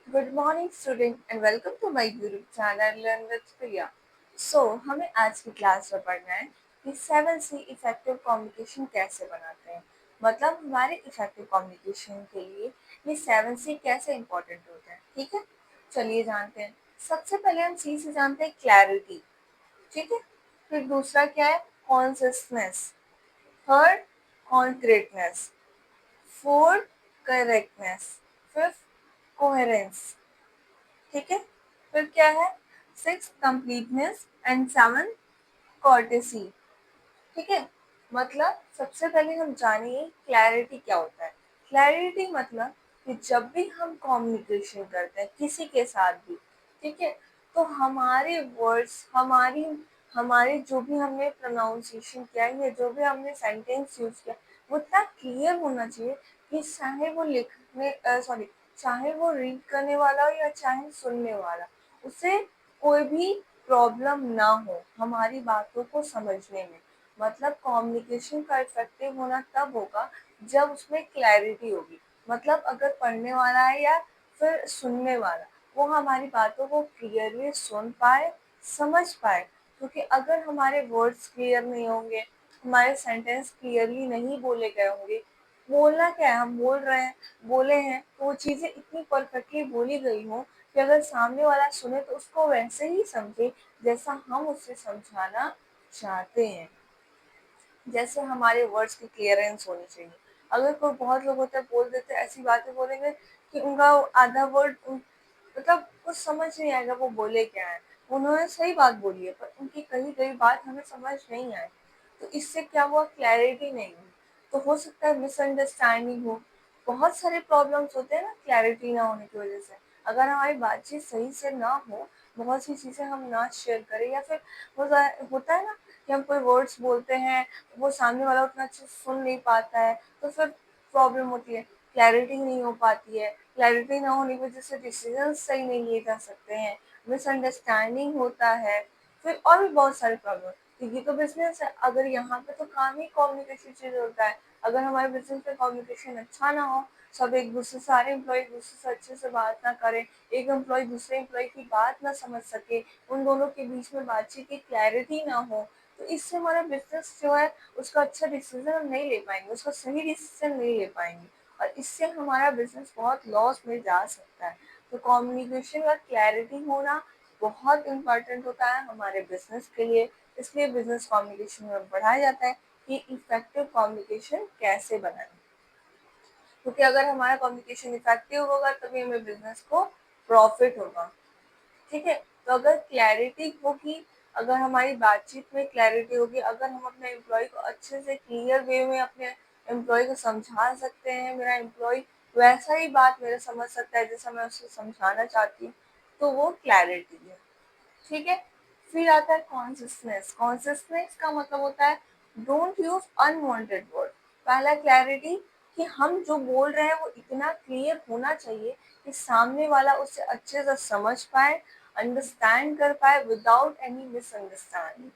Good morning student and welcome to my YouTube channel learn with Priya. हमें आज की class में पढ़ना है कि 7C इफेक्टिव कम्युनिकेशन कैसे बनाते हैं। मतलब हमारे इफेक्टिव कम्युनिकेशन के लिए ये 7C कैसे इंपॉर्टेंट होते हैं। ठीक है, चलिए जानते हैं। सबसे पहले हम सी से जानते हैं क्लैरिटी। ठीक है, फिर दूसरा क्या है, conciseness. Third, concreteness. Fourth, correctness. Fifth, coherence. ठीक है, फिर क्या है, six, completeness and seven, courtesy. ठीक है, मतलब सबसे पहले हम जानिए क्लैरिटी क्या होता है। क्लैरिटी मतलब कि जब भी हम कम्युनिकेशन करते हैं किसी के साथ भी, ठीक है, तो हमारे वर्ड्स, हमारी हमारे जो भी हमने प्रोनाउंसिएशन किया है या जो भी हमने सेंटेंस यूज किया वो इतना क्लियर होना चाहिए कि चाहे वो लिखने सॉरी चाहे वो रीड करने वाला हो या चाहे सुनने वाला, उसे कोई भी प्रॉब्लम ना हो हमारी बातों को समझने में। मतलब कम्युनिकेशन का इफेक्टिव होना तब होगा जब उसमें क्लैरिटी होगी। मतलब अगर पढ़ने वाला है या फिर सुनने वाला, वो हमारी बातों को क्लियरली सुन पाए, समझ पाए। क्योंकि अगर हमारे वर्ड्स क्लियर नहीं होंगे, हमारे सेंटेंस क्लियरली नहीं बोले गए होंगे, बोलना क्या है, हम बोल रहे हैं, बोले हैं तो वो चीज़ें इतनी परफेक्टली बोली गई हों कि अगर सामने वाला सुने तो उसको वैसे ही समझे जैसा हम उसे समझाना चाहते हैं। जैसे हमारे वर्ड्स की क्लियरेंस होनी चाहिए। अगर कोई, बहुत लोग होते हैं बोल देते हैं, ऐसी बातें बोलेंगे कि उनका आधा वर्ड मतलब कुछ समझ नहीं आएगा वो बोले क्या है। उन्होंने सही बात बोली है पर उनकी कही गई बात हमें समझ नहीं आई, तो इससे क्या हुआ, क्लैरिटी नहीं हुई। तो हो सकता है मिसअंडरस्टैंडिंग हो। बहुत सारे प्रॉब्लम्स होते हैं ना क्लैरिटी ना होने की वजह से। अगर हमारी बातचीत सही से ना हो, बहुत सी चीज़ें हम ना शेयर करें या फिर होता है ना कि हम कोई वर्ड्स बोलते हैं, वो सामने वाला उतना अच्छे से सुन नहीं पाता है, तो फिर प्रॉब्लम होती है, क्लैरिटी नहीं हो पाती है। क्लैरिटी ना होने की वजह से डिसीजन सही नहीं लिए जा सकते हैं, मिसअंडरस्टैंडिंग होता है, फिर और भी बहुत सारे प्रॉब्लम। क्योंकि तो बिजनेस है, अगर यहाँ पे तो काम ही कम्युनिकेशन चीज होता है। अगर हमारे बिजनेस में कम्युनिकेशन अच्छा ना हो, सब एक दूसरे, सारे एम्प्लॉय एक दूसरे से अच्छे से बात ना करें, एक एम्प्लॉय दूसरे एम्प्लॉय की बात ना समझ सके, उन दोनों के बीच में बातचीत की क्लैरिटी ना हो, तो इससे हमारा बिजनेस जो है उसका अच्छा डिसीजन हम नहीं ले पाएंगे, उसका सही डिसीजन नहीं ले पाएंगे और इससे हमारा बिजनेस बहुत लॉस में जा सकता है। तो कम्युनिकेशन का क्लैरिटी होना बहुत इम्पोर्टेंट होता है हमारे बिजनेस के लिए। इसलिए बिजनेस कम्युनिकेशन में पढ़ाया जाता है कि इफेक्टिव कम्युनिकेशन कैसे बनाएं। क्योंकि अगर हमारा कम्युनिकेशन इफेक्टिव होगा तभी हमें बिजनेस को प्रॉफिट होगा। ठीक है, तो अगर क्लैरिटी होगी, अगर हमारी बातचीत में क्लैरिटी होगी, अगर हम अपने एम्प्लॉय को अच्छे से क्लियर वे में अपने एम्प्लॉय को समझा सकते हैं, मेरा एम्प्लॉय वैसा ही बात मेरे समझ सकता है जैसा मैं उसको समझाना चाहती हूँ, तो वो क्लैरिटी है। ठीक है, फिर आता है कॉन्सिस्टनेस। कॉन्सिस्टनेस का मतलब होता है डोंट यूज अनवांटेड वर्ड। पहला क्लैरिटी, कि हम जो बोल रहे हैं वो इतना क्लियर होना चाहिए कि सामने वाला उसे अच्छे से समझ पाए, अंडरस्टैंड कर पाए विदाउट एनी मिसअंडरस्टैंडिंग।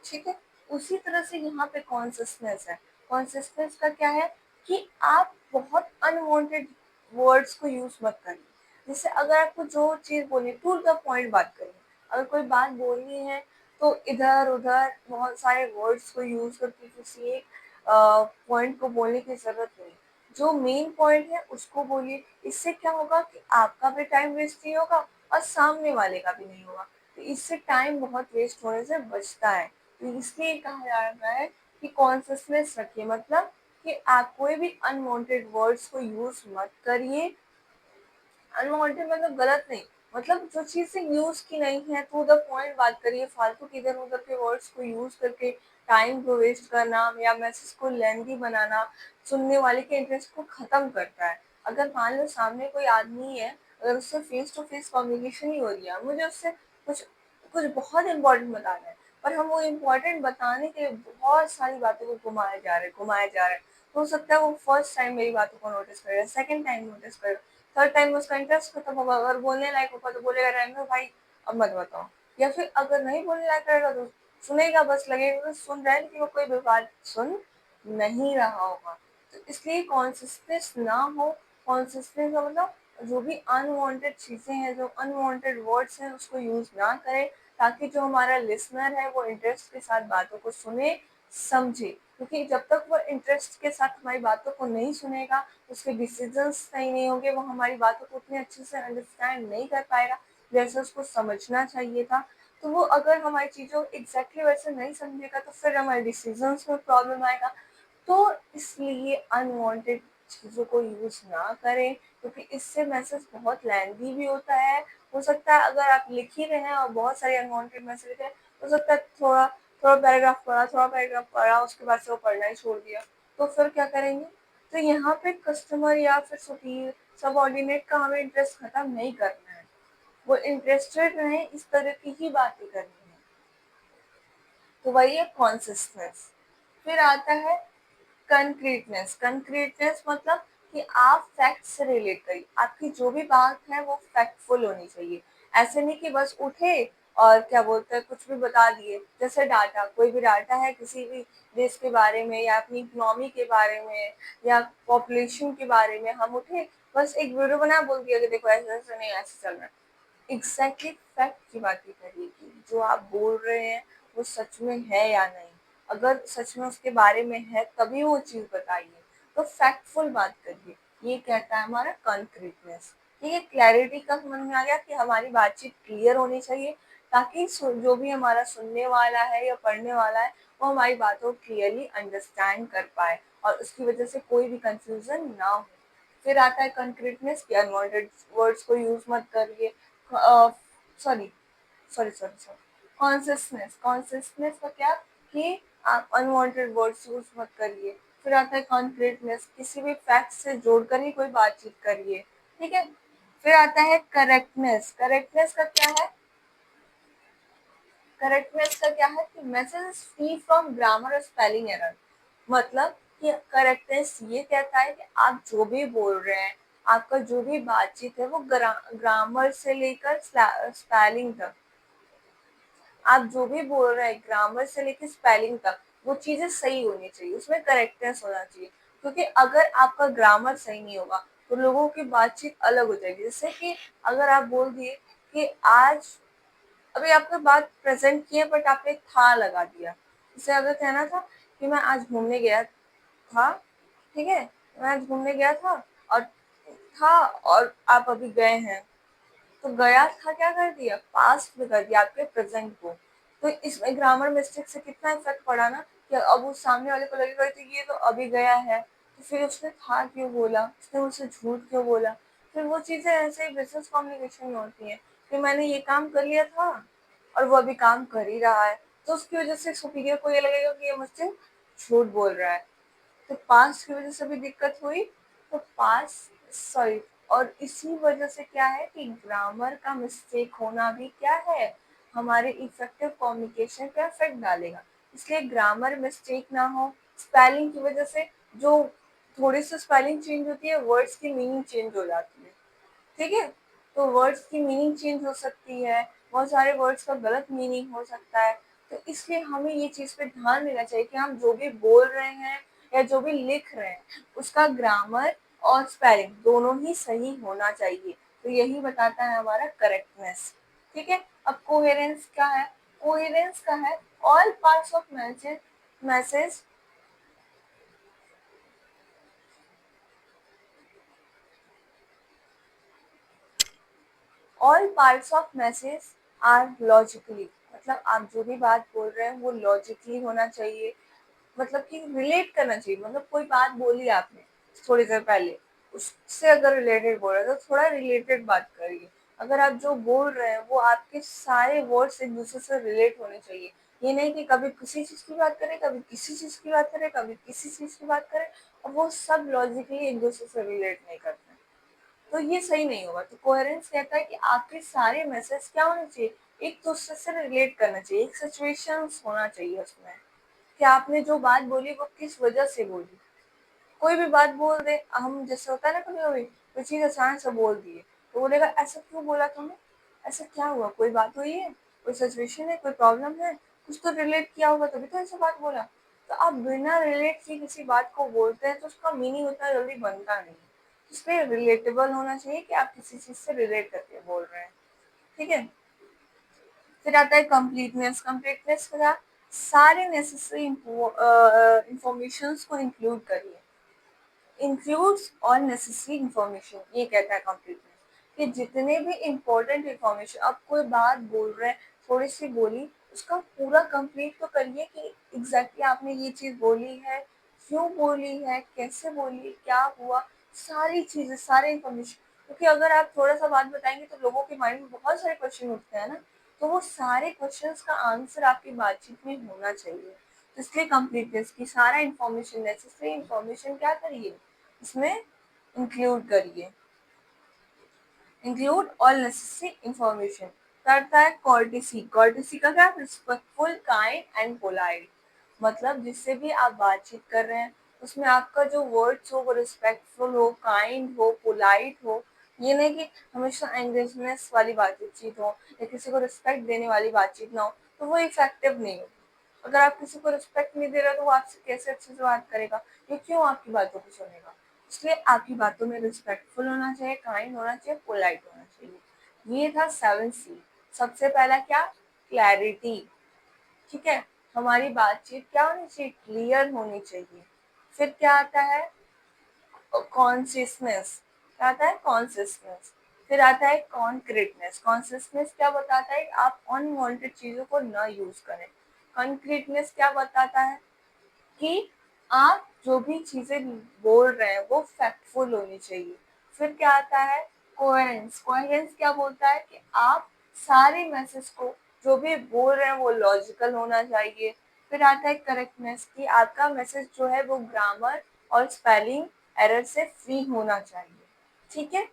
ठीक है, उसी तरह से यहाँ पे कॉन्सिस्टनेस है। कॉन्सिस्टेंस का क्या है, कि आप बहुत अनवांटेड वर्ड्स को यूज मत करिए। जैसे अगर आपको जो चीज बोलनी, टू द पॉइंट बात करिए। अगर कोई बात बोलनी है तो इधर उधर बहुत सारे वर्ड्स को यूज करके किसी एक पॉइंट को बोलने की जरूरत नहीं। जो मेन पॉइंट है उसको बोलिए। इससे क्या होगा कि आपका भी टाइम वेस्ट नहीं होगा और सामने वाले का भी नहीं होगा। तो इससे टाइम बहुत वेस्ट होने से बचता है। तो इसलिए कहा जा रहा है कि कॉन्सियसनेस रखिए। मतलब कि आप कोई भी अनवांटेड वर्ड्स को यूज मत करिए। अनवांटेड मतलब गलत नहीं, मतलब जो चीजें यूज की नहीं है टू द पॉइंट बात करिए। फालतू के इधर उधर के वर्ड्स को यूज करके टाइम को वेस्ट करना या मैसेज को लेंथी बनाना सुनने वाले के इंटरेस्ट को खत्म करता है। अगर मान लो सामने कोई आदमी है, अगर उससे फेस टू फेस कम्युनिकेशन ही हो रही है, मुझे उससे कुछ कुछ बहुत इंपॉर्टेंट बताना है, पर हम वो इम्पोर्टेंट बताने के लिए बहुत सारी बातों को घुमाए जा रहे हैं। हो सकता है वो फर्स्ट टाइम मेरी बातों को नोटिस करेगा, सेकंड टाइम नोटिस करेगा, थर्ड टाइम उसका इंटरेस्ट खत्म होगा। अगर बोलने लायक होगा तो बोलेगा रहने दो भाई, अब मत बताओ। या फिर अगर नहीं बोलने लायक रहेगा तो सुनेगा, बस लगेगा कि सुन रहा है लेकिन वो कोई भी बात सुन नहीं रहा होगा। तो इसलिए कॉन्सिस्टेंस ना हो। कॉन्सिस्टेंस का मतलब जो भी अनवांटेड चीज़ें हैं, जो अनवांटेड वर्ड्स हैं, उसको यूज़ ना करें, ताकि जो हमारा लिसनर है वो इंटरेस्ट के साथ बातों को सुने, समझे। क्योंकि जब तक वो इंटरेस्ट के साथ हमारी बातों को नहीं सुनेगा, उसके डिसीजंस सही नहीं होंगे, वो हमारी बातों को उतने अच्छे से अंडरस्टैंड नहीं कर पाएगा जैसे उसको समझना चाहिए था। तो वो अगर हमारी चीज़ों एग्जैक्टली वैसे नहीं समझेगा, तो फिर हमारे डिसीजंस में प्रॉब्लम आएगा। तो इसलिए अनवांटेड चीज़ों को यूज़ ना करें, क्योंकि इससे मैसेज बहुत लेंथी भी होता है। हो सकता है अगर आप लिख ही रहे हैं और बहुत सारे अनवांटेड मैसेज लिखे हैं, हो सकता है थोड़ा थोड़ा पैराग्राफ पढ़ा, उसके बाद से वो पढ़ना ही छोड़ दिया, तो फिर क्या करेंगे? तो यहाँ पे कस्टमर या फिर सुपीरियर सबऑर्डिनेट का हमें इंटरेस्ट खत्म नहीं करना है। वो इंटरेस्टेड रहे, इस तरह की ही बातें करनी है। तो वही है कॉन्सिस्टेंस। फिर आता है कंक्रीटनेस। कंक्रीटनेस मतलब कि आप फैक्ट से रिलेट करिए, आपकी जो भी बात है वो फैक्टफुल होनी चाहिए। ऐसे नहीं कि बस उठे और क्या बोलते हैं कुछ भी बता दिए। जैसे डाटा, कोई भी डाटा है किसी भी देश के बारे में या अपनी इकोनॉमी के बारे में या पॉपुलेशन के बारे में, हम उठे बस एक वीडियो बना बोल दिया कि देखो ऐसा ऐसा नहीं, ऐसे चल रहा है। एग्जैक्टली फैक्ट की बातें करिए कि जो आप बोल रहे हैं वो सच में है या नहीं। अगर सच में उसके बारे में है तभी वो चीज़ बताइए। तो फैक्टफुल बात करिए। ये कहता है हमारा कंक्रीटनेस। ठीक है, क्लैरिटी का समझ में आ गया कि हमारी बातचीत क्लियर होनी चाहिए, ताकि जो भी हमारा सुनने वाला है या पढ़ने वाला है वो हमारी बातों को क्लियरली अंडरस्टैंड कर पाए और उसकी वजह से कोई भी कंफ्यूजन ना हो। फिर आता है कंक्रीटनेस कि अनवांटेड वर्ड्स को यूज मत करिए। Sorry sorry sorry sorry consciousness. Consciousness का क्या कि आप अनवांटेड वर्ड्स यूज मत करिए। फिर आता है कॉन्क्रीटनेस, किसी भी फैक्ट से जोड़कर ही कोई बातचीत करिए। ठीक है। फिर आता है करेक्टनेस। करेक्टनेस का क्या है? करेक्टनेस का क्या है कि मैसेज फ्री फ्रॉम ग्रामर और स्पेलिंग एरर। मतलब कि करेक्टनेस ये कहता है कि आप जो भी बोल रहे हैं, आपका जो भी बातचीत है वो ग्रामर से लेकर स्पेलिंग तक, आप जो भी बोल रहे हैं ग्रामर से लेकर स्पेलिंग तक वो चीजें सही होनी चाहिए, उसमें करेक्टनेस होना चाहिए। क्योंकि अगर आपका ग्रामर सही नहीं होगा तो लोगों की बातचीत अलग हो जाएगी। जैसे कि अगर आप बोल दिए कि आज, अभी आपने बात प्रेजेंट की है बट आपने था लगा दिया। जैसे अगर कहना था कि मैं आज घूमने गया था, ठीक है, मैं आज घूमने गया था और था और आप अभी गए हैं, तो गया था क्या कर दिया, पास्ट में कर दिया आपके प्रेजेंट को। तो इसमें ग्रामर मिस्टेक से कितना इफेक्ट पड़ा ना, कि अब उस सामने वाले को लगेगा कि ये तो अभी गया है, तो फिर उसने था क्यों बोला, उसने मुझसे झूठ क्यों बोला। फिर वो चीजें ऐसे ही बिजनेस कम्युनिकेशन में होती हैं कि मैंने ये काम कर लिया था और वो अभी काम कर ही रहा है, तो उसकी वजह से सुपीरियर को ये लगेगा कि ये मुझसे झूठ बोल रहा है। तो पास्ट की वजह से भी दिक्कत हुई। तो पास्ट सॉरी, और इसी वजह से क्या है कि ग्रामर का मिस्टेक होना भी क्या है, हमारे इफेक्टिव कम्युनिकेशन पे इफेक्ट डालेगा। इसलिए ग्रामर मिस्टेक ना हो। स्पेलिंग की वजह से जो थोड़ी सी स्पेलिंग चेंज होती है, वर्ड्स की मीनिंग चेंज हो जाती है। ठीक है, तो वर्ड्स की मीनिंग चेंज हो सकती है, बहुत सारे वर्ड्स का गलत मीनिंग हो सकता है। तो इसलिए हमें ये चीज़ पे ध्यान देना चाहिए कि हम जो भी बोल रहे हैं या जो भी लिख रहे हैं उसका ग्रामर और स्पेलिंग दोनों ही सही होना चाहिए। तो यही बताता है हमारा करेक्टनेस। ठीक है, अब कोहेरेंस क्या है? कोहेरेंस का है all parts of message all parts of message are logically. मतलब आप जो भी बात बोल रहे हैं वो लॉजिकली होना चाहिए। मतलब कि रिलेट करना चाहिए। मतलब कोई बात बोली आपने थोड़ी देर पहले, उससे अगर रिलेटेड बोल रहे हैं तो थोड़ा रिलेटेड बात करिए। अगर आप जो बोल रहे हैं वो आपके सारे वर्ड्स एक दूसरे से रिलेट होने चाहिए। ये नहीं कि कभी किसी चीज की बात करें, कभी किसी चीज की बात करें, कभी किसी चीज की बात करें, और वो सब लॉजिकली एक दूसरे से रिलेट नहीं करते हैं। तो ये सही नहीं होगा। तो कोहेरेंस कहता है कि आपके सारे मैसेज क्या होने चाहिए, एक दूसरे से रिलेट करना चाहिए, एक सिचुएशन होना चाहिए उसमें कि आपने जो बात बोली वो किस वजह से बोली। कोई भी बात बोल दे, हम जैसे होता है ना, कभी कभी कोई चीज अचानक से बोल दिए तो बोलेगा ऐसा क्यों बोला तुमने, ऐसा क्या हुआ, कोई बात हुई है, कोई सिचुएशन है, कोई प्रॉब्लम है, कुछ तो रिलेट किया होगा तभी तो ऐसा बात बोला। तो आप बिना रिलेट किए किसी बात को बोलते हैं तो उसका मीनिंग उतना जल्दी बनता नहीं। उसपे रिलेटेबल होना चाहिए कि आप किसी चीज से रिलेट करके बोल रहे हैं, ठीक है। फिर आता है कंप्लीटनेस। कंप्लीटनेस का सारे नेसेसरी इंफॉर्मेशन को इंक्लूड करिए। इंक्लूड्स ऑल नेसेसरी इंफॉर्मेशन, ये कहता है कंप्लीटनेस कि जितने भी इंपॉर्टेंट इंफॉर्मेशन, आप कोई बात बोल रहे हैं, थोड़ी सी बोली, उसका पूरा कंप्लीट तो करिए कि एग्जैक्टली आपने ये चीज बोली है, क्यों बोली है, कैसे बोली, क्या हुआ, सारी चीजें, सारे इंफॉर्मेशन। क्योंकि अगर आप थोड़ा सा बात बताएंगे तो लोगों के माइंड में बहुत सारे क्वेश्चन उठते हैं ना, तो वो सारे क्वेश्चंस का आंसर आपकी बातचीत में होना चाहिए। तो इसलिए कंप्लीटनेस की सारा इंफॉर्मेशन, नेसेसरी इंफॉर्मेशन क्या करिए, इसमें इंक्लूड करिए। Include all necessary information. करता है कॉर्टेसी। कॉर्टेसी का क्या, रिस्पेक्टफुल, काइंड एंड पोलाइट। मतलब जिससे भी आप बातचीत कर रहे हैं उसमें आपका जो वर्ड्स हो वो रिस्पेक्टफुल हो, काइंड हो, पोलाइट हो। ये नहीं कि हमेशा एंगेजनेस वाली बातचीत हो या किसी को रिस्पेक्ट देने वाली बातचीत ना हो, तो वो इफेक्टिव नहीं हो। अगर आप किसी को रिस्पेक्ट नहीं दे रहे तो वो आपसे कैसे अच्छे से बात करेगा, ये क्यों आपकी बातों को सुनेगा। इसलिए आपकी बातों में रिस्पेक्टफुल होना चाहिए, काइंड होना चाहिए, पोलाइट होना चाहिए। ये था 7C। सबसे पहला क्या, क्लैरिटी, ठीक है। हमारी बातचीत क्या होनी चाहिए, क्लियर होनी चाहिए। फिर क्या आता है, कॉन्सियसनेस। क्या आता है, कॉन्सियसनेस। फिर आता है कॉन्क्रीटनेस। कॉन्सियसनेस क्या बताता है, आप अनवांटेड चीजों को ना यूज करें। कॉन्क्रीटनेस क्या बताता है कि आप जो भी चीजें बोल रहे हैं वो फैक्टफुल होनी चाहिए। फिर क्या आता है, कोहेरेंस। कोहेरेंस क्या बोलता है कि आप सारे मैसेज को जो भी बोल रहे हैं वो लॉजिकल होना चाहिए। फिर आता है करेक्टनेस कि आपका मैसेज जो है वो ग्रामर और स्पेलिंग एरर से फ्री होना चाहिए, ठीक है।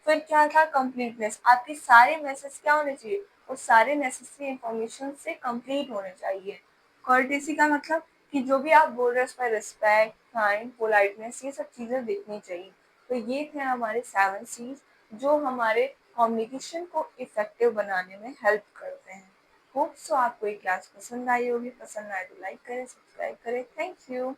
फिर क्या था, कंप्लीटनेस। आपके सारे मैसेज क्या होने चाहिए, वो सारे नेसेसरी इंफॉर्मेशन से कंप्लीट होने चाहिए। कर्टेसी का मतलब कि जो भी आप बोल रहे हैं उसमें रिस्पेक्ट, काइंड, पोलाइटनेस, ये सब चीजें दिखनी चाहिए। तो ये थे हमारे 7C's जो हमारे कम्युनिकेशन को इफेक्टिव बनाने में हेल्प करते हैं। होप सो आपको ये क्लास पसंद आई होगी। पसंद आए तो लाइक करें, सब्सक्राइब करें। Thank you.